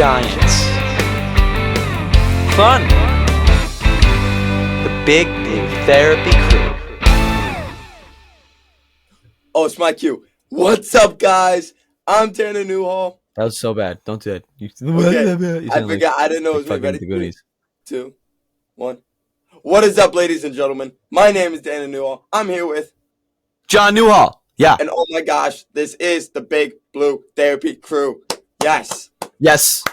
Giants. Fun. The Big Blue Therapy Crew. Oh, it's my cue. What's up, guys? I'm Tanner Newhall. That was so bad. Don't do that. Okay. I forgot. I didn't know it was me. Ready? 3, 2, 1. What is up, ladies and gentlemen? My name is Tanner Newhall. I'm here with John Newhall. Yeah. And oh my gosh, this is the Big Blue Therapy Crew. Yes. Yes.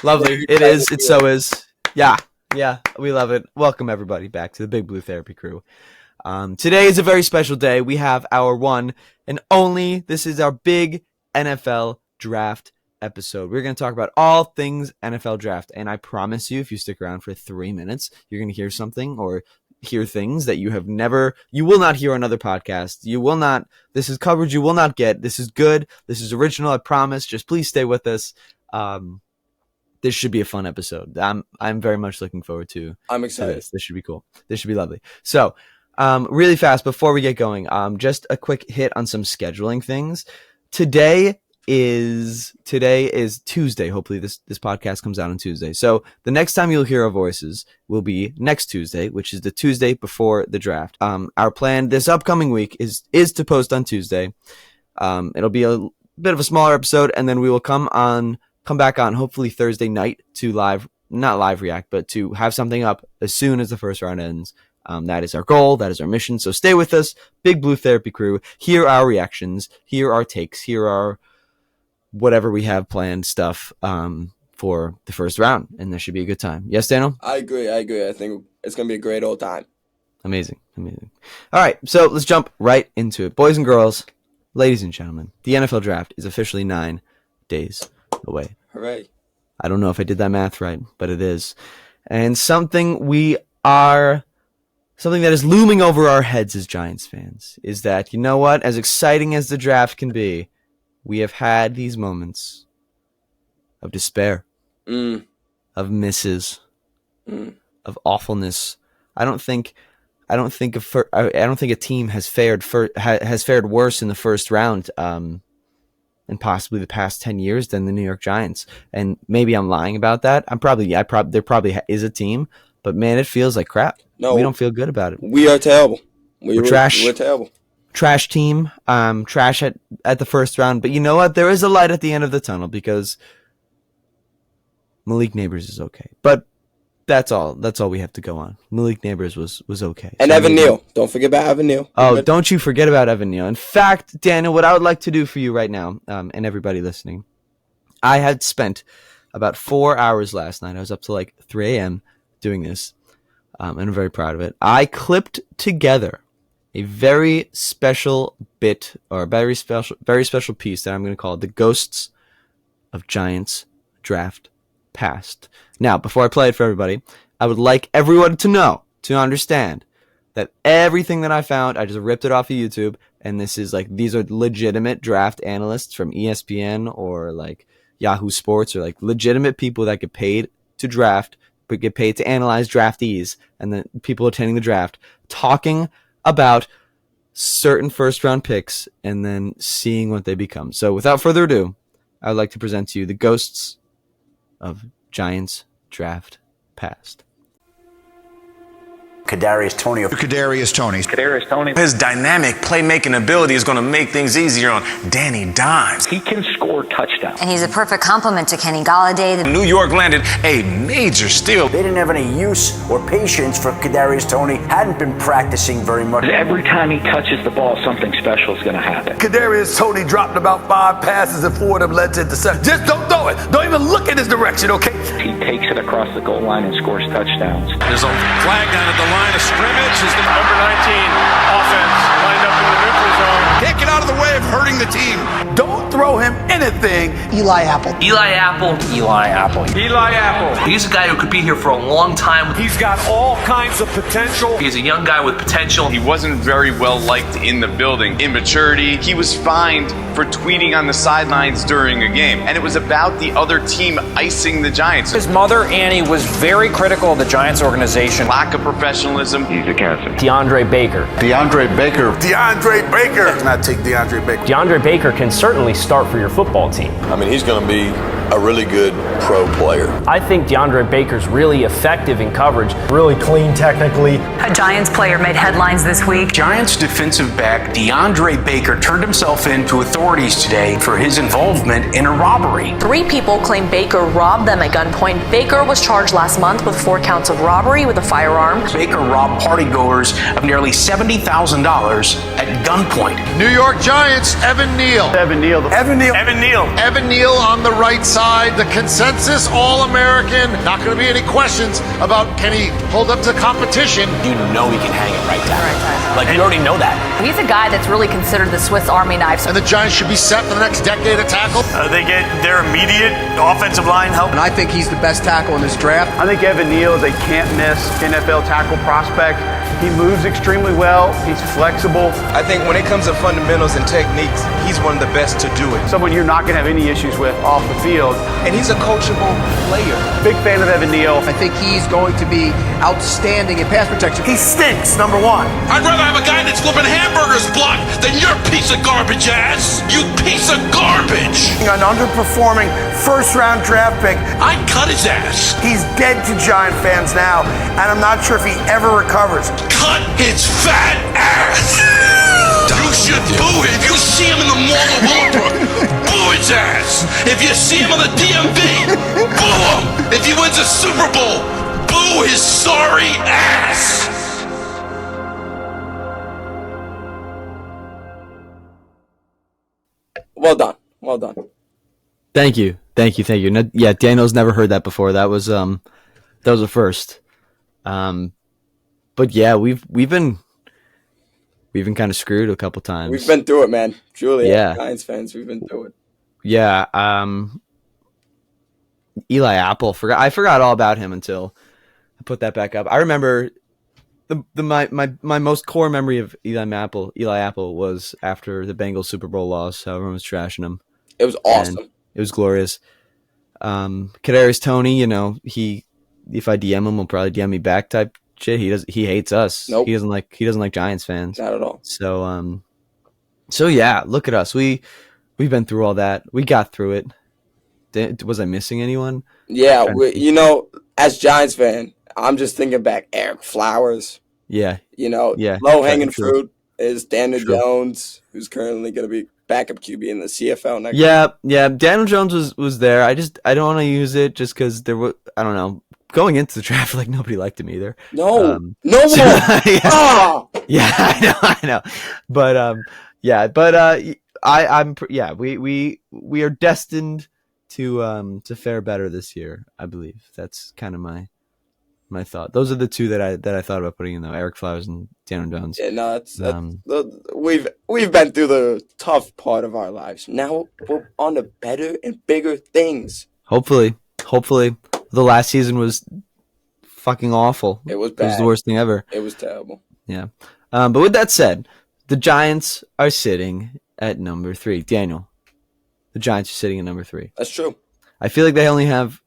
Lovely. It is. It so is. Yeah. Yeah. We love it. Welcome, everybody, back to the Big Blue Therapy Crew. Today is a very special day. We have our one and only. This is our big NFL draft episode. We're going to talk about all things NFL draft. And I promise you, if you stick around for 3 minutes, you're going to hear something or hear things that you will not hear on other podcasts. You will not. This is coverage you will not get. This is good. This is original. I promise. Just please stay with us. This should be a fun episode. I'm very much looking forward to. I'm excited. This should be cool. This should be lovely. So, really fast before we get going, just a quick hit on some scheduling things. Today is Tuesday. Hopefully this podcast comes out on Tuesday. So the next time you'll hear our voices will be next Tuesday, which is the Tuesday before the draft. Our plan this upcoming week is to post on Tuesday. It'll be a bit of a smaller episode, and then we will come back on hopefully Thursday night to not live react, but to have something up as soon as the first round ends. That is our goal. That is our mission. So stay with us, Big Blue Therapy Crew. Hear our reactions. Hear our takes. Hear our whatever we have planned stuff for the first round, and this should be a good time. Yes, Daniel? I agree. I think it's going to be a great old time. Amazing. All right, so let's jump right into it. Boys and girls, ladies and gentlemen, the NFL draft is officially 9 days away. Hooray. I don't know if I did that math right, but it is. And something that is looming over our heads as Giants fans is that, you know what, as exciting as the draft can be, we have had these moments of despair, of misses, of awfulness. I don't think a team has fared worse in the first round in possibly the past 10 years than the New York Giants. And maybe I'm lying about that. There probably is a team, but man, it feels like crap. No, we don't feel good about it. We are terrible. We're trash. We're terrible. Trash team, trash at the first round. But you know what? There is a light at the end of the tunnel because Malik Neighbors is okay. But that's all we have to go on. Malik Neighbors was okay. And so Evan Neal. Don't forget about Evan Neal. Oh, don't you forget about Evan Neal. In fact, Daniel, what I would like to do for you right now, and everybody listening, I had spent about 4 hours last night. I was up to like 3 a.m. doing this, and I'm very proud of it. I clipped together a very special bit, or a very special piece that I'm going to call The Ghosts of Giants Draft Past. Now, before I play it for everybody, I would like everyone to understand that everything that I found, I just ripped it off of YouTube, and these are legitimate draft analysts from ESPN or like Yahoo Sports, or like legitimate people that get paid to draft, but get paid to analyze draftees, and then people attending the draft, talking about certain first-round picks and then seeing what they become. So without further ado, I would like to present to you the ghosts of Giants Draft Past. Kadarius Toney. His dynamic playmaking ability is going to make things easier on Danny Dimes. He can score touchdowns. And he's a perfect complement to Kenny Golladay. New York landed a major steal. They didn't have any use or patience for Kadarius Toney. Hadn't been practicing very much. Every time he touches the ball, something special is going to happen. Kadarius Toney dropped about 5 passes and 4 of them led to interception. Just don't throw it. Don't even look in his direction, okay? He takes it across the goal line and scores touchdowns. There's a flag down at the line of scrimmage. Is the number 19 offense lined up in the neutral zone. Can't get out of the way of hurting the team. Don't throw him anything. Eli Apple. He's a guy who could be here for a long time. He's got all kinds of potential. He's a young guy with potential. He wasn't very well liked in the building. Immaturity. He was fined for tweeting on the sidelines during a game. And it was about the other team icing the Giants. His mother, Annie, was very critical of the Giants organization. Lack of professionalism. He's a cancer. DeAndre Baker. Let's not take DeAndre Baker. DeAndre Baker can certainly start for your football team. I mean, he's going to be a really good pro player. I think DeAndre Baker's really effective in coverage. Really clean technically. A Giants player made headlines this week. Giants defensive back DeAndre Baker turned himself in to authorities today for his involvement in a robbery. 3 people claim Baker robbed them at gunpoint. Baker was charged last month with 4 counts of robbery with a firearm. Baker robbed partygoers of nearly $70,000 at gunpoint. New York Giants, Evan Neal. Evan Neal. Evan Neal on the right side. The consensus All-American. Not going to be any questions about can he hold up to competition. You know he can hang it right down. Like, you already know that. He's a guy that's really considered the Swiss Army knife. And the Giants should be set for the next decade of tackle. They get their immediate offensive line help. And I think he's the best tackle in this draft. I think Evan Neal is a can't-miss NFL tackle prospect. He moves extremely well. He's flexible. I think when it comes to fundamentals and techniques, he's one of the best to do it. Someone you're not going to have any issues with off the field. And he's a coachable player. Big fan of Evan Neal. I think he's going to be outstanding in pass protection. He stinks, number 1. I'd rather have a guy that's flipping hamburgers block than your piece of garbage ass. You piece of garbage. An underperforming first-round draft pick. I'd cut his ass. He's dead to Giant fans now, and I'm not sure if he ever recovers. Cut his fat ass. You should boo him. If you see him in the Mall of Willowbrook, boo his ass. If you see him on the DMV, boo him. If he wins a Super Bowl, boo his sorry ass. Well done. Well done. Thank you. No, yeah, Daniel's never heard that before. That was a first. But yeah, we've been kind of screwed a couple times. We've been through it, man. Truly, yeah. Giants fans, we've been through it. Yeah. Eli Apple. I forgot all about him until I put that back up. I remember my most core memory of Eli Apple was after the Bengals Super Bowl loss. So everyone was trashing him. It was awesome. And it was glorious. Kadarius Toney, if I DM him, he'll probably DM me back type shit. He hates us. Nope. He doesn't like Giants fans. Not at all. So yeah, look at us. We've been through all that. We got through it. Was I missing anyone? Yeah, as Giants fan, I'm just thinking back. Eric Flowers. Yeah. Low hanging fruit is Daniel Jones, who's currently going to be backup QB in the CFL next year. Yeah. Daniel Jones was there. I don't want to use it just because there was, I don't know, going into the draft, like nobody liked him either. No one. Yeah, I know. But we are destined to fare better this year. I believe that's kind of my thought. Those are the two that I thought about putting in though: Eric Flowers and Daniel Jones. Yeah, no, we've been through the tough part of our lives. Now we're on to better and bigger things. Hopefully, the last season was fucking awful. It was bad. It was the worst thing ever. It was terrible. Yeah. But with that said, the Giants are sitting at number 3. Daniel, the Giants are sitting at number 3. That's true. I feel like they only have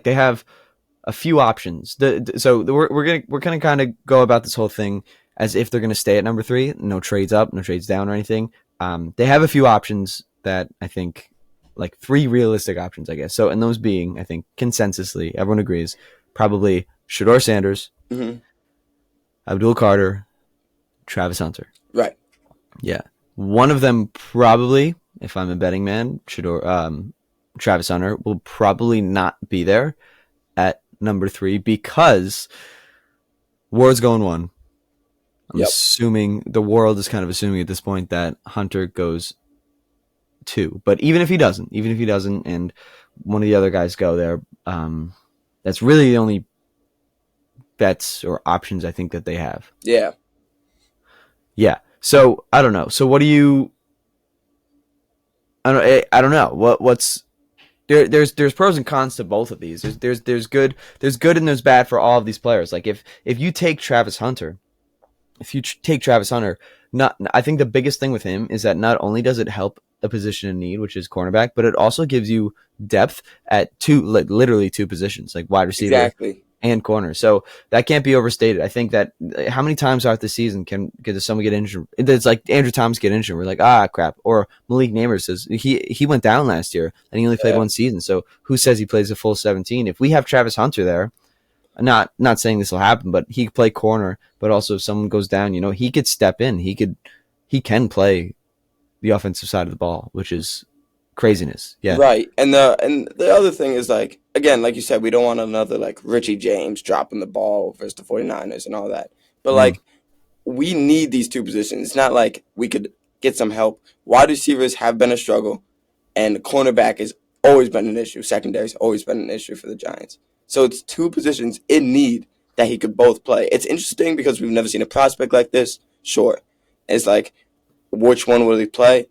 they have a few options. So we're gonna kind of go about this whole thing as if they're gonna stay at number 3. No trades up, no trades down or anything. They have a few options that I think, like 3 realistic options, I guess. So, and those being, I think, consensusly, everyone agrees, probably Shedeur Sanders, Abdul Carter, Travis Hunter. Right. Yeah. One of them probably, if I'm a betting man, Travis Hunter will probably not be there at number 3 because Ward's going 1. I'm assuming the world is kind of assuming at this point that Hunter goes 2. But even if he doesn't, and one of the other guys go there, that's really the only bets or options I think that they have. Yeah. Yeah. So I don't know. So what do you? I don't know. What's there? There's pros and cons to both of these. There's good and there's bad for all of these players. Like if you take Travis Hunter, I think the biggest thing with him is that not only does it help a position in need, which is cornerback, but it also gives you depth at literally two positions, like wide receiver and corner. So that can't be overstated. I think that how many times throughout the season does someone get injured? It's like Andrew Thomas get injured. We're like, crap. Or Malik Neighbors says he went down last year and he only played one season. So who says he plays a full 17? If we have Travis Hunter there, not saying this will happen, but he could play corner. But also if someone goes down, he could step in. He can play the offensive side of the ball, which is craziness. Yeah. Right. And the other thing is, like, again, like you said, we don't want another like Richie James dropping the ball versus the 49ers and all that. But like we need these two positions. It's not like we could get some help. Wide receivers have been a struggle, and cornerback has always been an issue. Secondary's always been an issue for the Giants. So it's two positions in need that he could both play. It's interesting because we've never seen a prospect like this. Sure. It's like, which one will he play?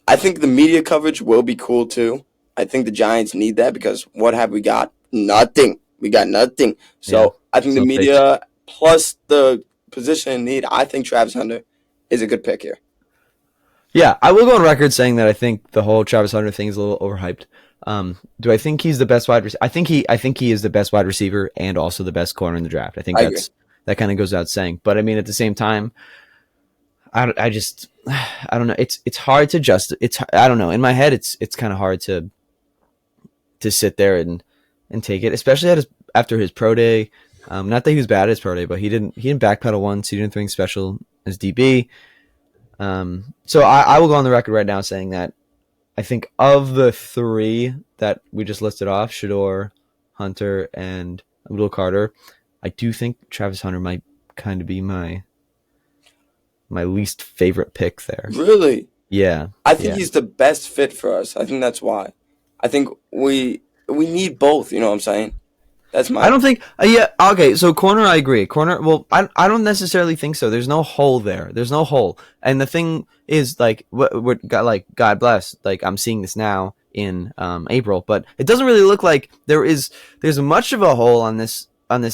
I think the media coverage will be cool too. I think the Giants need that because what have we got? Nothing. We got nothing. So I think the media plus the position in need, I think Travis Hunter is a good pick here. Yeah, I will go on record saying that I think the whole Travis Hunter thing is a little overhyped. Do I think he's the best wide receiver? I think he is the best wide receiver and also the best corner in the draft. I think that kind of goes without saying. But I mean, at the same time, I don't know. It's hard to I don't know. In my head, it's kind of hard to sit there and take it, especially after his pro day. Not that he was bad at his pro day, but he didn't backpedal once. He didn't anything special as DB. So I will go on the record right now saying that I think of the three that we just listed off, Shador, Hunter, and Abdul Carter, I do think Travis Hunter might kind of be my least favorite pick there. Really? Yeah. I think he's the best fit for us. I think that's why. I think we need both, you know what I'm saying? That's my... I don't think... okay, so corner, I agree. Corner, well, I don't necessarily think so. There's no hole there. There's no hole. And the thing is, like, God bless, like, I'm seeing this now in April, but it doesn't really look like there's much of a hole on this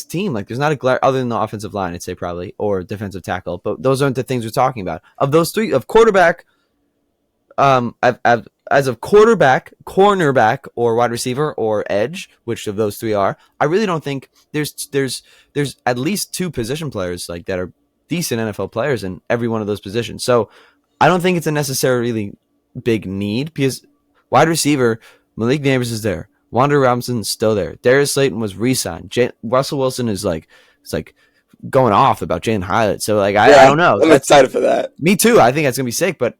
team. Like, there's not a glare other than the offensive line, I'd say probably, or defensive tackle, but those aren't the things we're talking about. Of those three, of quarterback, as of quarterback, cornerback, or wide receiver, or edge, which of those three are, I really don't think there's at least two position players like that are decent NFL players in every one of those positions. So I don't think it's a necessarily big need because wide receiver, Malik Neighbors is there. Wander Robinson's still there. Darius Slayton was re-signed. Russell Wilson is going off about Jalen Hyatt. So I don't know. I'm excited for that. Me too. I think that's gonna be sick. But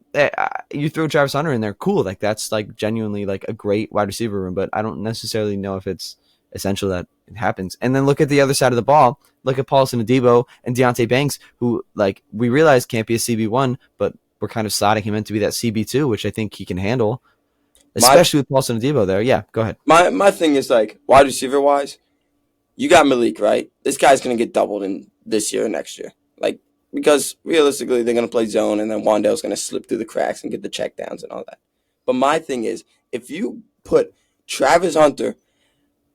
you throw Travis Hunter in there, cool. Like that's like genuinely like a great wide receiver room. But I don't necessarily know if it's essential that it happens. And then look at the other side of the ball. Look at Paulson Adebo and Deontay Banks, who like we realize can't be a CB1, but we're kind of slotting him in to be that CB2, which I think he can handle. Especially with Paulson Adebo there. Yeah, go ahead. My thing is like wide receiver wise, you got Malik, right? This guy's gonna get doubled in this year or next year. Like because realistically they're gonna play zone and then Wan'Dale's gonna slip through the cracks and get the checkdowns and all that. But my thing is, if you put Travis Hunter,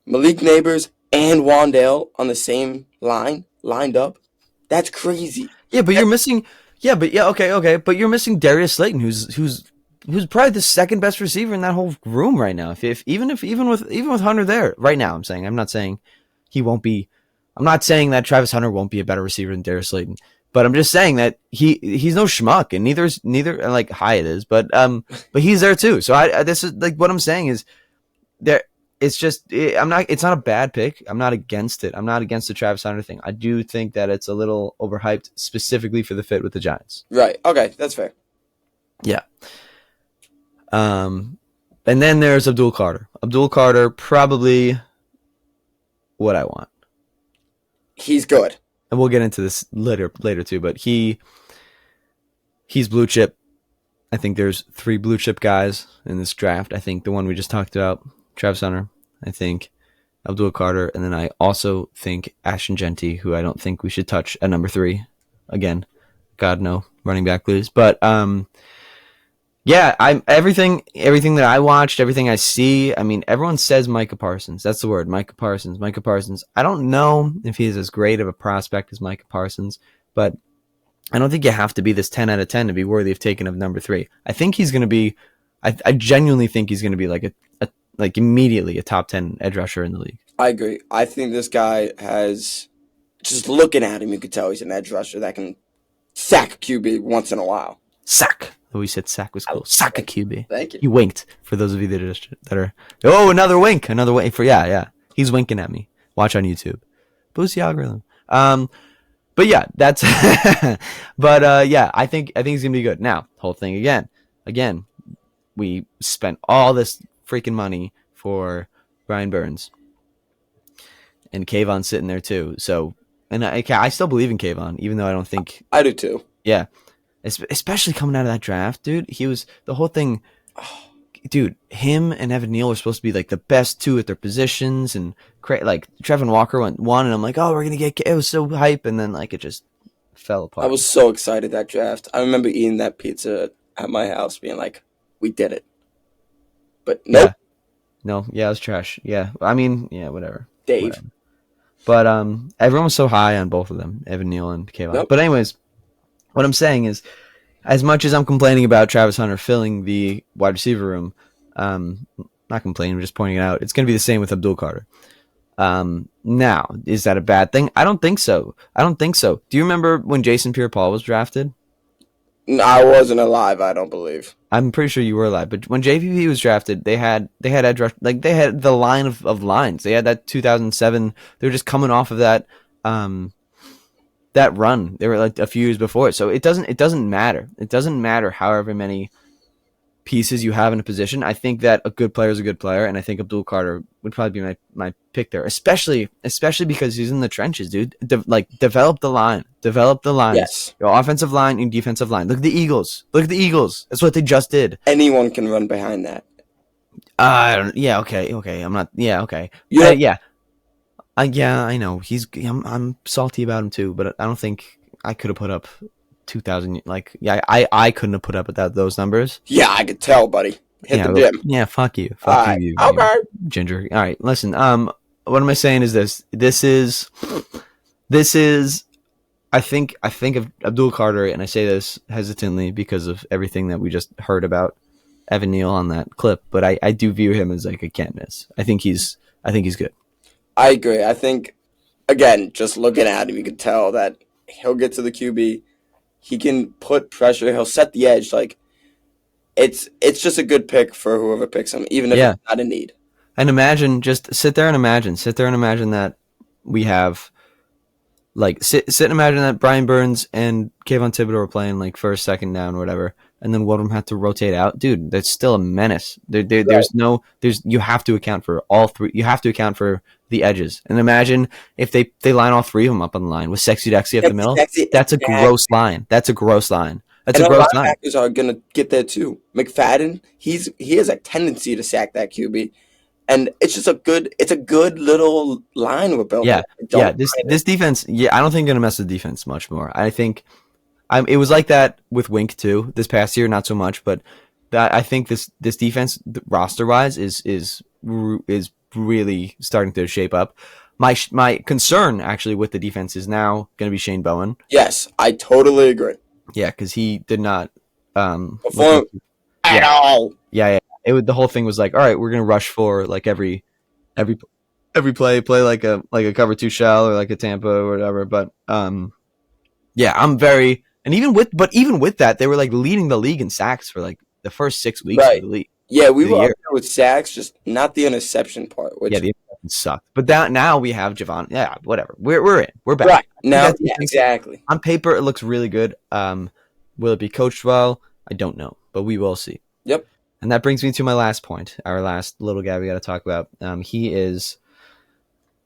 Malik Neighbors, and Wan'Dale on the same lined up, that's crazy. Yeah, but you're missing okay. But you're missing Darius Slayton, who's probably the second best receiver in that whole room right now. Even with Hunter there right now, I'm not saying he won't be. I'm not saying that Travis Hunter won't be a better receiver than Darius Slayton, but I'm just saying that he's no schmuck, and neither like Hyatt is, but he's there too. So this is like what I'm saying is there. It's just it's not a bad pick. I'm not against it. I'm not against the Travis Hunter thing. I do think that it's a little overhyped specifically for the fit with the Giants. Right. Okay, that's fair. Yeah. And then there's Abdul Carter. Abdul Carter, probably what I want. He's good. And we'll get into this later too, but he's blue chip. I think there's 3 blue chip guys in this draft. I think the one we just talked about, Travis Hunter, I think Abdul Carter, and then I also think Ashton Genty, who I don't think we should touch at number 3. Again, God no, running back blues. But yeah, I'm everything that I watched, everything I see. I mean, everyone says Micah Parsons. That's the word, Micah Parsons. I don't know if he's as great of a prospect as Micah Parsons, but I don't think you have to be this 10 out of 10 to be worthy of taking of number 3. I think he's going to be. I genuinely think he's going to be like like immediately a top 10 edge rusher in the league. I agree. I think this guy has, just looking at him, you could tell he's an edge rusher that can sack a QB once in a while. Sack. Oh, we said sack was cool. Sack a QB. Thank you. He winked for those of you that are. Oh, another wink. Another wink for yeah. He's winking at me. Watch on YouTube. Boost the algorithm. But yeah, that's. But yeah, I think he's gonna be good. Now, whole thing again, we spent all this freaking money for Brian Burns, and Kayvon's sitting there too. So, and I still believe in Kayvon, even though I don't think I do too. Yeah, especially coming out of that draft, dude. He was the whole thing. Dude, him and Evan Neal were supposed to be like the best two at their positions, and like Trevin Walker went one, and I'm like, oh, we're gonna get. It was so hype, and then like it just fell apart. I was so excited that draft. I remember eating that pizza at my house, being like, we did it. But nope. Yeah. No, yeah, it was trash. Yeah, I mean, yeah, whatever. Dave. Whatever. But everyone was so high on both of them, Evan Neal and Kayvon. Yep. But anyways, what I'm saying is, as much as I'm complaining about Travis Hunter filling the wide receiver room, not complaining, I'm just pointing it out, it's going to be the same with Abdul Carter. Now, is that a bad thing? I don't think so. Do you remember when Jason Pierre-Paul was drafted? I wasn't alive, I don't believe. I'm pretty sure you were alive, but when JPP was drafted, they had edge rush, like they had the line of lines. They had that 2007. They were just coming off of that that run. They were like a few years before it. So it doesn't matter. It doesn't matter however many pieces you have in a position. I think that a good player is a good player, and I think Abdul Carter would probably be my pick there, especially because he's in the trenches, dude. Develop the line. Yes. Your offensive line and defensive line. Look at the Eagles. That's what they just did. Anyone can run behind that. Yeah. Okay. I'm not. Yeah. Okay. Yeah. Yeah. I know. I'm salty about him too, but I don't think I could have put up 2,000. Like, yeah, I couldn't have put up those numbers. Yeah, I could tell, buddy. Hit the gym. Yeah, fuck you. You Ginger. All right, listen. What am I saying is this? This is. I think of Abdul Carter, and I say this hesitantly because of everything that we just heard about Evan Neal on that clip. But I do view him as like a can't miss. I think he's good. I agree. I think, again, just looking at him, you can tell that he'll get to the QB. He can put pressure. He'll set the edge. Like, it's just a good pick for whoever picks him, even if it's not a need. And imagine, just sit there and imagine that we have, like, sit and imagine that Brian Burns and Kayvon Thibodeau are playing, like, first, second down, or whatever, and then one of them had to rotate out. Dude, that's still a menace. You have to account for all three. You have to account for the edges. And imagine if they line all three of them up on the line with Sexy Dexy up the middle. That's a gross line. That's a gross line. Linebackers are going to get there too. McFadden, he has a tendency to sack that QB. And it's just a good little line we're building. Yeah. This defense, I don't think going to mess with defense much more. I think it was like that with Wink too this past year, not so much, but that I think this defense roster wise is really starting to shape up. My concern actually with the defense is now going to be Shane Bowen. Yes, I totally agree. Yeah, because he did not perform at all. Yeah. The whole thing was like, all right, we're going to rush for like every play like a cover 2 shell or like a Tampa or whatever. But yeah, I'm very, and even with that, they were like leading the league in sacks for like the first 6 weeks of the league. Yeah, we were up there with sacks, just not the interception part. The interception sucked. But now we have Javon. Yeah, whatever. We're in. We're back. Right. Now, exactly. On paper, it looks really good. Will it be coached well? I don't know, but we will see. Yep. And that brings me to my last point, our last little guy we got to talk about. He is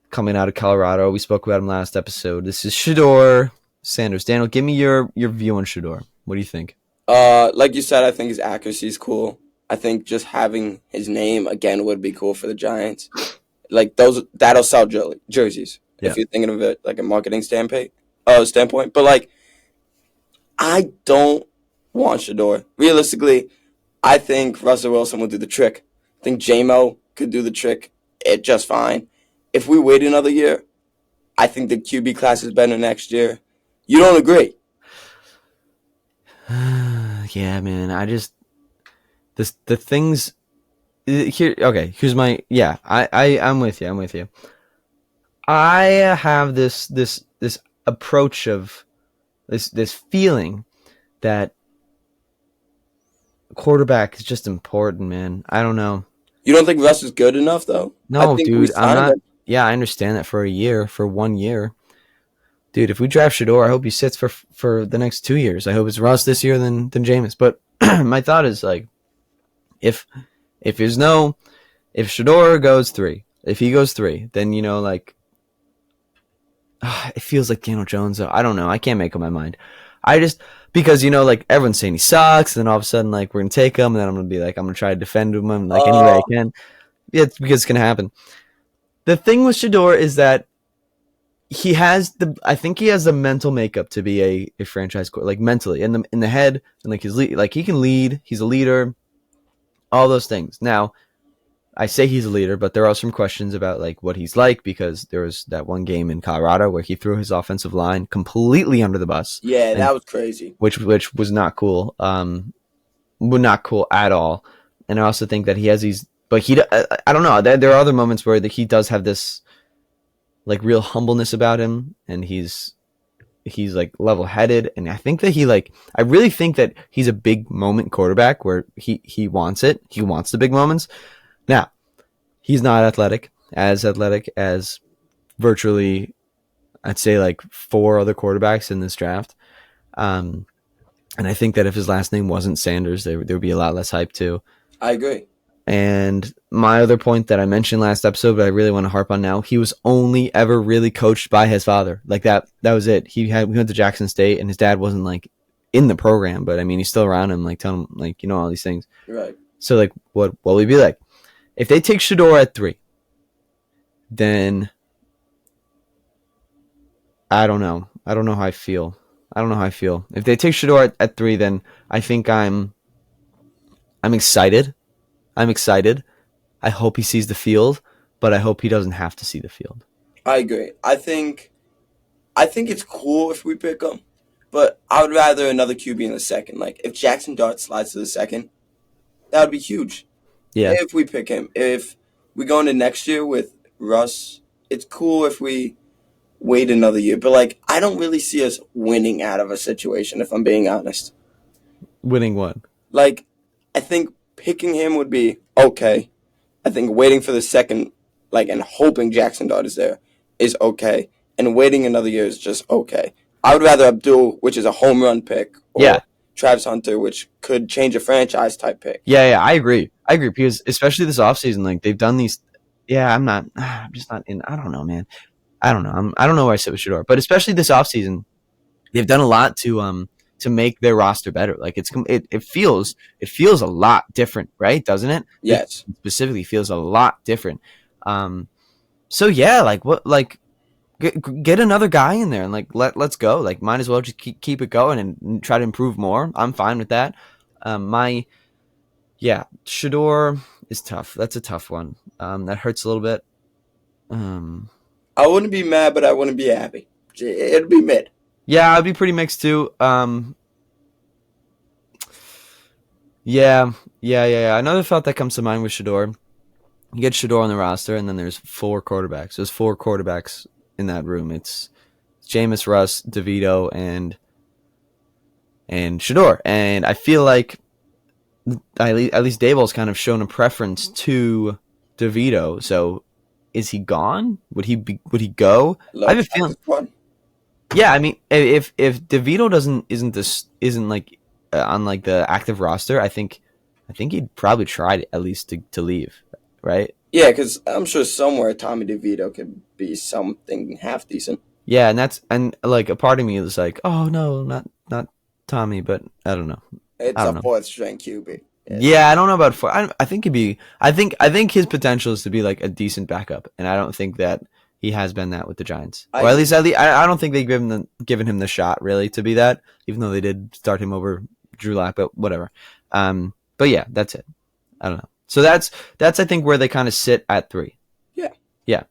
coming out of Colorado. We spoke about him last episode. This is Shedeur Sanders. Daniel, give me your view on Shedeur. What do you think? Like you said, I think his accuracy is cool. I think just having his name again would be cool for the Giants. Like that'll sell jerseys if you're thinking of it like a marketing standpoint. But like, I don't want Shedeur. Realistically, I think Russell Wilson will do the trick. I think J-Mo could do the trick just fine. If we wait another year, I think the QB class is better next year. You don't agree? Yeah, man. The things here. Okay, here's my I'm with you. I'm with you. I have this approach of this feeling that quarterback is just important, man. I don't know. You don't think Russ is good enough though? I No, think we dude, I'm signed not. him. Yeah, I understand that for 1 year, dude. If we draft Shador, I hope he sits for the next 2 years. I hope it's Russ this year than Jameis. But my thought is like, if if there's no if Shador goes 3, if he goes 3, then like it feels like Daniel Jones. Though I don't know. I can't make up my mind. I just because like everyone's saying he sucks, and then all of a sudden like we're gonna take him, and then I'm gonna be like I'm gonna try to defend him like any way I can. Yeah, it's because it's gonna happen. The thing with Shador is that I think he has the mental makeup to be a franchise like mentally in the head, and like he can lead. He's a leader. All those things. Now, I say he's a leader, but there are some questions about like what he's like because there was that one game in Colorado where he threw his offensive line completely under the bus. Yeah, that was crazy. Which was not cool. Not cool at all. And I also think that he has these, but I don't know. There are other moments where he does have this like real humbleness about him, and he's like level-headed, and I think that I really think that he's a big moment quarterback where he wants it. He wants the big moments. Now, he's not athletic as virtually, I'd say, like 4 other quarterbacks in this draft. And I think that if his last name wasn't Sanders, there would be a lot less hype too. I agree. And my other point that I mentioned last episode, but I really want to harp on now, he was only ever really coached by his father. Like that was it. We went to Jackson State, and his dad wasn't like in the program, but I mean, he's still around him, like telling him like, all these things. Right. So like, what would we be like? If they take Shador at 3, then I don't know. I don't know how I feel. If they take Shador at 3, then I think I'm excited. I hope he sees the field, but I hope he doesn't have to see the field. I agree. I think it's cool if we pick him, but I would rather another QB in the second. Like if Jackson Dart slides to the second, that would be huge. Yeah. If we pick him, if we go into next year with Russ, it's cool if we wait another year. But like, I don't really see us winning out of a situation, if I'm being honest. Winning what? Like, I think picking him would be okay. I think waiting for the second, like, and hoping Jackson Dart is there is okay. And waiting another year is just okay. I would rather Abdul, which is a home run pick, or Travis Hunter, which could change a franchise type pick. Yeah, I agree because especially this offseason, like they've done these. Yeah, I'm just not in. I don't know, man. I don't know. I don't know where I sit with Shador, but especially this offseason, they've done a lot to make their roster better. Like it feels a lot different, right? Doesn't it? Yes. It specifically feels a lot different. So yeah, like what, like get another guy in there and like let's go. Like might as well just keep it going and try to improve more. I'm fine with that. Shador is tough. That's a tough one. That hurts a little bit. I wouldn't be mad, but I wouldn't be happy. It'd be mid. Yeah, I'd be pretty mixed too. Yeah. Another thought that comes to mind with Shador, you get Shador on the roster, and then there's 4 quarterbacks. There's 4 quarterbacks in that room. It's Jameis, Russ, DeVito, and Shador. And I feel like at least Daboll's kind of shown a preference to DeVito. So is he gone? Would he go? I have a feeling. Yeah, I mean, if DeVito isn't like on like the active roster, I think he'd probably try at least to leave, right? Yeah, because I'm sure somewhere Tommy DeVito could be something half decent. Yeah, and like a part of me is like, oh no, not Tommy, but I don't know. It's a 4th string QB. Yeah, I don't know about 4. I think he'd be. I think his potential is to be like a decent backup, and I don't think that he has been that with the Giants. Or at least I don't think they've given him the shot really to be that, even though they did start him over Drew Lock, but whatever. But yeah, that's it. I don't know. So that's I think where they kind of sit at 3. Yeah.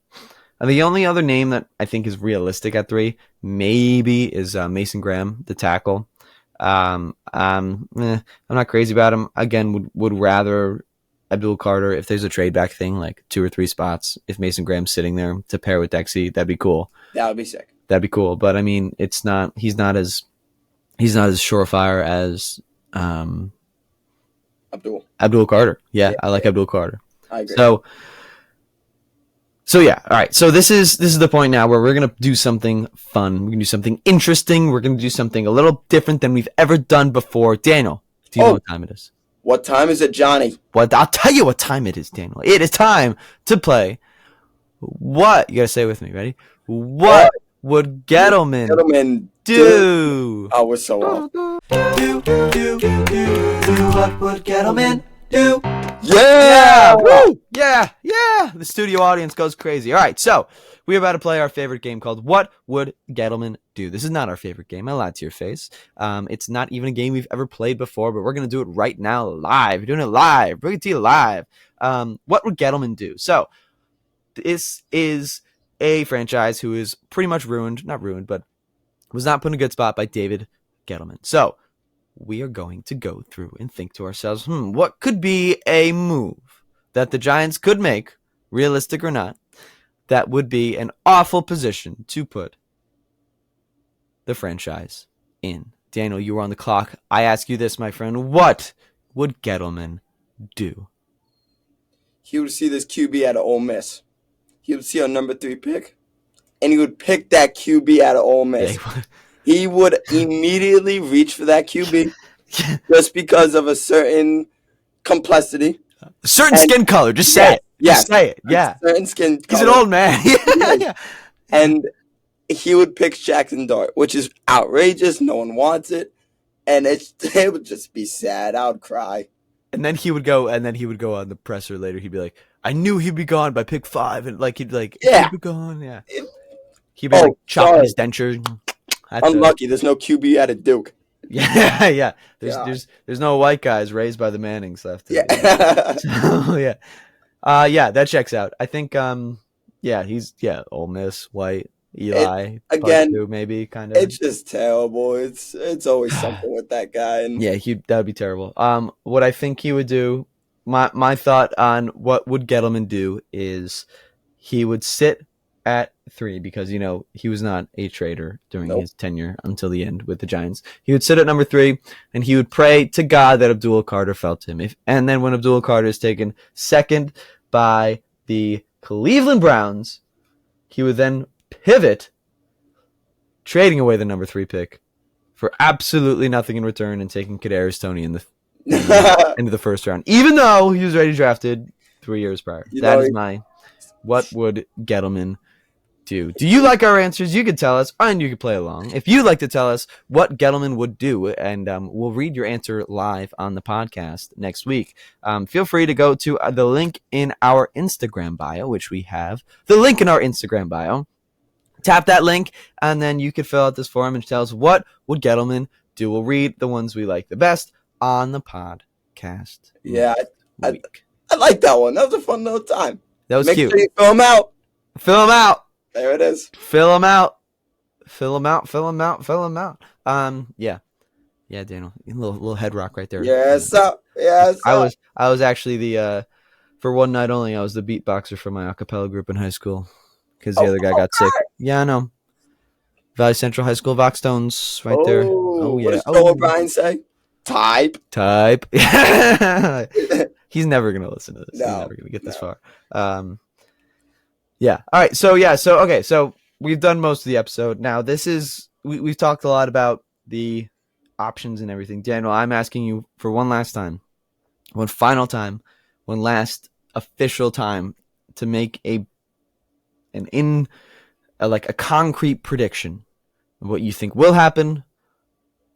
And the only other name that I think is realistic at 3 maybe is Mason Graham, the tackle. I'm not crazy about him. Again, would rather Abdul Carter, if there's a trade back thing, like 2 or 3 spots, if Mason Graham's sitting there to pair with Dexy, that'd be cool. That would be sick. That'd be cool. But I mean, he's not as surefire as Abdul Carter. Yeah, I like Abdul Carter. I agree. So yeah, all right. So this is the point now where we're gonna do something fun. We're gonna do something interesting. We're gonna do something a little different than we've ever done before. Daniel, do you know what time it is? What time is it, Johnny? I'll tell you what time it is, Daniel. It is time to play. What you gotta say it with me? Ready? What would Gettleman do? Oh, we're so off. What would Gettleman do? Yeah! Woo! Yeah! The studio audience goes crazy. All right, so we're about to play our favorite game called What Would Gettleman Do? This is not our favorite game. I lied to your face. It's not even a game we've ever played before, but we're going to do it right now live. We're doing it live. Bring it to you live. What would Gettleman do? So this is a franchise who is pretty much not ruined, but was not put in a good spot by David Gettleman. So we are going to go through and think to ourselves, what could be a move that the Giants could make, realistic or not, that would be an awful position to put the franchise in. Daniel, you were on the clock. I ask you this, my friend. What would Gettleman do? He would see this QB out of Ole Miss. He would see our number 3 pick, and he would pick that QB out of Ole Miss. He would immediately reach for that QB just because of a certain complexity. Certain skin color. Just say it. Just say it. Yeah. Certain skin color. He's an old man. Yeah. And he would pick Jackson Dart, which is outrageous. No one wants it. And it would just be sad. I would cry. And then he would go on the presser later. He'd be like, I knew he'd be gone by pick 5. And he'd be like, he'd be gone. Yeah. He'd be chopping his denture. Unlucky. There's no QB at a Duke. Yeah. There's no white guys raised by the Mannings left. Yeah. That checks out. I think he's Ole Miss, white, Eli, again, maybe kind of. It's just terrible. It's always something with that guy. And that would be terrible. What I think he would do, my thought on what would Gettleman do is he would sit at 3 because he was not a trader during his tenure until the end with the Giants. He would sit at number 3 and he would pray to God that Abdul Carter fell to him. And then when Abdul Carter is taken second by the Cleveland Browns, he would then pivot, trading away the number 3 pick for absolutely nothing in return and taking Kadarius Toney into the first round, even though he was already drafted 3 years prior. That is my what would Gettleman do. Do you like our answers? You could tell us, and you could play along. If you'd like to tell us what Gettleman would do, and we'll read your answer live on the podcast next week, feel free to go to the link in our Instagram bio, which we have. The link in our Instagram bio. Tap that link, and then you could fill out this form and tell us what would Gettleman do. We'll read the ones we like the best on the podcast. Yeah, I like that one. That was a fun little time. That was cute. Make sure you fill them out. Fill them out. There it is. Fill them out. Fill them out. Fill them out. Fill them out. Yeah, Daniel, a little head rock right there. Yes, sir. Yes, sir. I was actually for one night only. I was the beatboxer for my a cappella group in high school because the other guy got sick. Yeah, I know. Valley Central High School, Voxtones, right there. Oh yeah. What does Joe O'Brien say? Type. He's never gonna listen to this. No, he's never gonna get this far. Yeah. All right. So okay. So we've done most of the episode. Now this is we've talked a lot about the options and everything. Daniel, I'm asking you for one last time, one final time, one last official time to make a concrete prediction of what you think will happen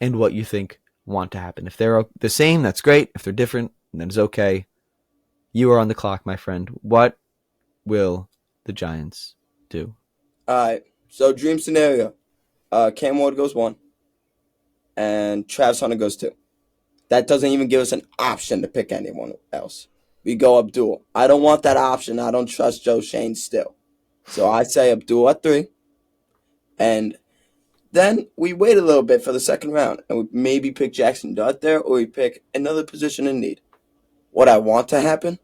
and what you think want to happen. If they're the same, that's great. If they're different, then it's okay. You are on the clock, my friend. What will the Giants do? All right. So dream scenario. Cam Ward goes 1 and Travis Hunter goes 2. That doesn't even give us an option to pick anyone else. We go Abdul. I don't want that option. I don't trust Joe Shane still. So I say Abdul at 3. And then we wait a little bit for the second round and we maybe pick Jackson Dart there, or we pick another position in need. what I want to happen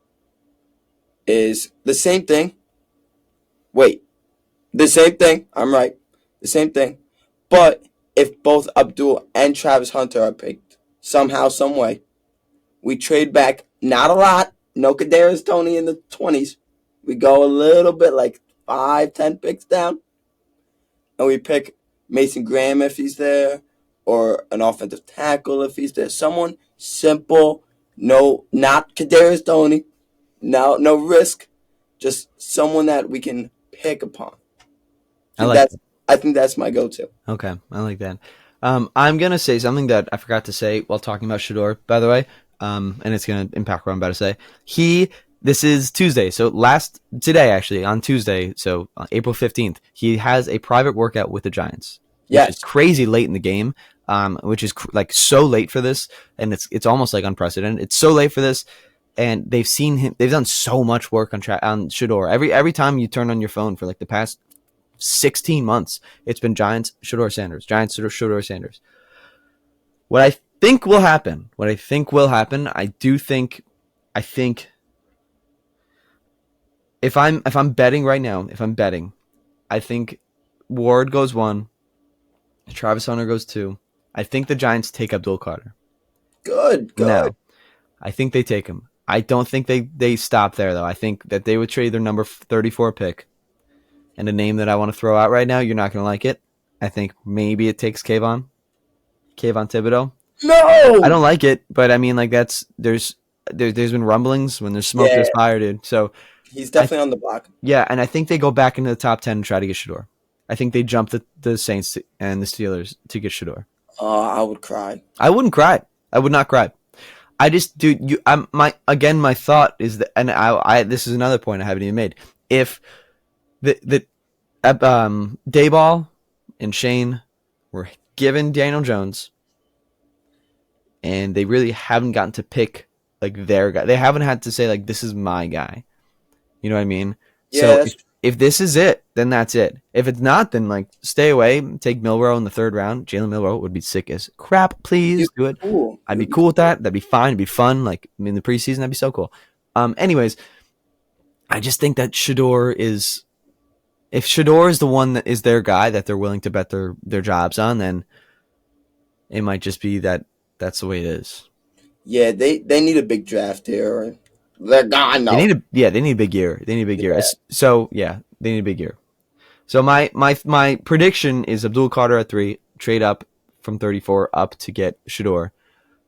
is the same thing. Wait, the same thing. I'm right. The same thing. But if both Abdul and Travis Hunter are picked somehow, some way, we trade back not a lot. No Kadarius Toney in the 20s. We go a little bit like 5, 10 picks down. And we pick Mason Graham if he's there, or an offensive tackle if he's there. Someone simple, no, not Kadarius Toney, no risk, just someone that we can pick upon. I think that's my go-to. Okay, I like that. I'm gonna say something that I forgot to say while talking about Shador, by the way, and it's gonna impact what I'm about to say. This is Tuesday, so today actually on Tuesday, so April 15th, he has a private workout with the Giants. Which is crazy late in the game, which is like so late for this, and it's almost like unprecedented. It's so late for this, and they've seen him. They've done so much work on Shador. Every time you turn on your phone for like the past 16 months, it's been Giants, Shador Sanders, Giants, Shador Sanders. What I think will happen, I think if I'm betting right now, I think Ward goes 1, Travis Hunter goes 2. I think the Giants take Abdul Carter. Good. Now, I think they take him. I don't think they stop there, though. I think that they would trade their number 34 pick. And a name that I want to throw out right now, you're not going to like it. I think maybe it takes Kayvon Thibodeau. No! I don't like it, but I mean, like, there's been rumblings. When there's smoke, there's fire, dude. So he's definitely on the block. Yeah, and I think they go back into the top 10 and try to get Shador. I think they jump the Saints and the Steelers to get Shador. I would cry. I wouldn't cry. I would not cry. I just, dude, my thought is that, and this is another point I haven't even made. If Dayball and Shane were given Daniel Jones, and they really haven't gotten to pick like their guy. They haven't had to say like, this is my guy. You know what I mean? Yeah, so if this is it, then that's it. If it's not, then like stay away. Take Milroe in the 3rd round. Jalen Milroe would be sick as crap. Please do it. Cool. I'd be cool with that. That'd be fine. It'd be fun. Like in the preseason, that'd be so cool. Anyways, I just think that Shador is. If Shador is the one that is their guy that they're willing to bet their jobs on, then it might just be that that's the way it is. Yeah, they need a big draft here. They're gone. No. They need a big year. They need a big year. So yeah, they need a big year. So my prediction is Abdul Carter at 3, trade up from 34 up to get Shador.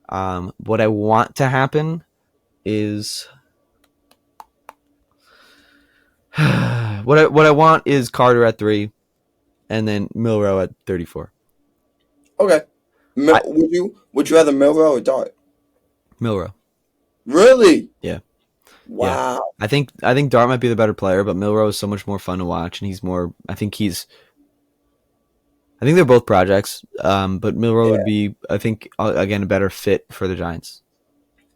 What I want to happen is what I want is Carter at 3, and then Milroe at 34. Okay. Would you rather Milroe or Dart? Milroe. Really? Yeah. Wow. Yeah. I think Dart might be the better player, but Milroe is so much more fun to watch, and he's more. I think they're both projects, but Milroe would be, I think, again, a better fit for the Giants.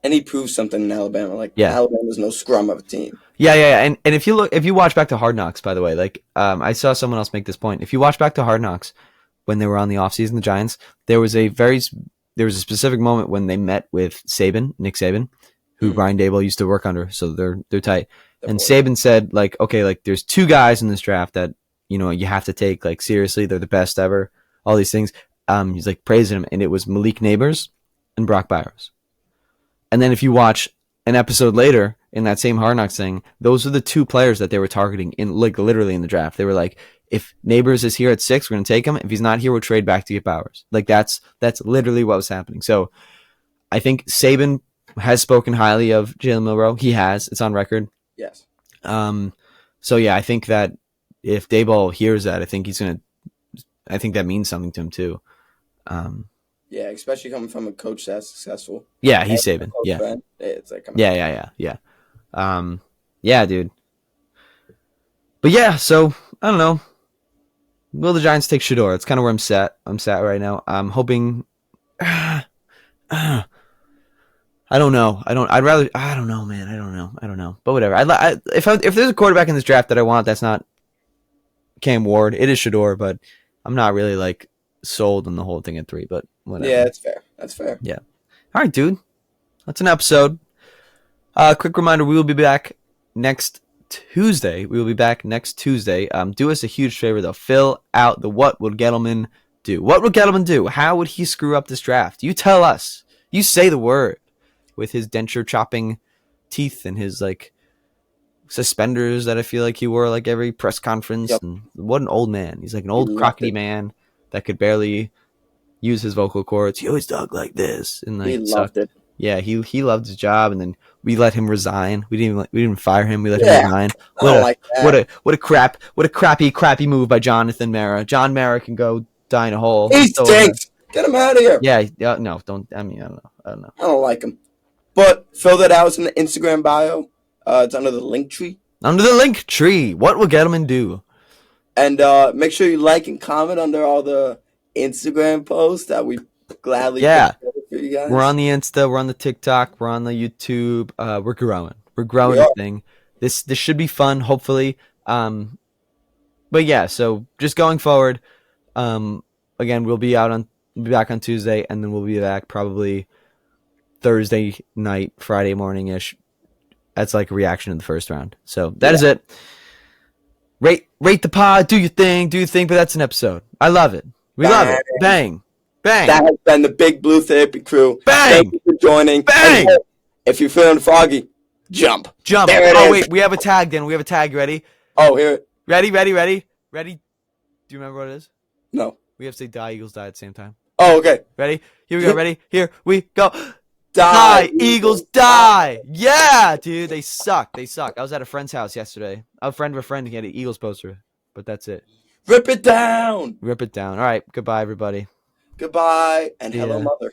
And he proved something in Alabama. Like Alabama's no scrum of a team. Yeah. And if you watch back to Hard Knocks, by the way, like I saw someone else make this point. If you watch back to Hard Knocks, when they were on the offseason, the Giants, there was a specific moment when they met with Nick Saban, who Brian Daboll used to work under, so they're tight. And Saban said, like, okay, like there's 2 guys in this draft that you have to take like seriously. They're the best ever. All these things. He's like praising him, and it was Malik Neighbors and Brock Bowers. And then if you watch an episode later in that same Hard Knocks thing, those are the 2 players that they were targeting in like literally in the draft. They were like, if Neighbors is here at 6, we're gonna take him. If he's not here, we'll trade back to get Bowers. Like that's literally what was happening. So I think Saban has spoken highly of Jalen Milroe. He has. It's on record. Yes. So yeah, I think that if Dayball hears that, I think that means something to him too. Yeah, especially coming from a coach that's successful. Yeah, he's Saban. Yeah. Friend, it's like Yeah. Yeah, dude. But yeah, so I don't know. Will the Giants take Shador? It's kind of where I'm sat right now. I'm hoping. I don't know. I don't know, man. I don't know. But whatever. If there's a quarterback in this draft that I want, that's not Cam Ward. It is Shador, but I'm not really like sold on the whole thing at 3. But whatever. Yeah, that's fair. Yeah. All right, dude. That's an episode. Quick reminder: we will be back next Tuesday. We will be back next Tuesday. Do us a huge favor though. Fill out the what would Gettleman do? What would Gettleman do? How would he screw up this draft? You tell us. You say the word with his denture chopping teeth and his like suspenders that I feel like he wore like every press conference. Yep. And what an old man. He's like an old crockety man that could barely use his vocal cords. He always talked like this, and like He loved it. Yeah, he loved his job, and then we let him resign. We didn't fire him. We let him resign. What a crappy move by Jonathan Mara. John Mara can go die in a hole. He stinks. Get him out of here. Yeah, no, don't. I mean, I don't know. I don't like him. But fill that out in the Instagram bio. It's under the link tree. Under the link tree. What will Gettleman do? And make sure you like and comment under all the Instagram posts that we gladly put for you guys. We're on the Insta. We're on the TikTok. We're on the YouTube. We're growing. We're growing the thing. This should be fun, hopefully. But yeah, so just going forward, again, we'll be back on Tuesday, and then we'll be back probably Thursday night, Friday morning ish. That's like a reaction to the first round. So that is it. Rate the pod, do your thing, but that's an episode. I love it. We love it. Bang. Bang. That has been the Big Blue Therapy Crew. Bang. Thank you for joining. Bang. And if you're feeling froggy, jump. There it is. Wait, we have a tag, Dan. We have a tag. Ready? Oh, here. Ready? Do you remember what it is? No. We have to say die, Eagles, die at the same time. Oh, okay. Ready? Here we go. Ready? Here we go. Die, Eagles, die. Yeah, dude, they suck. I was at a friend's house yesterday. A friend of a friend, he had an Eagles poster, but that's it. Rip it down. All right, goodbye, everybody. Goodbye, and hello, mother.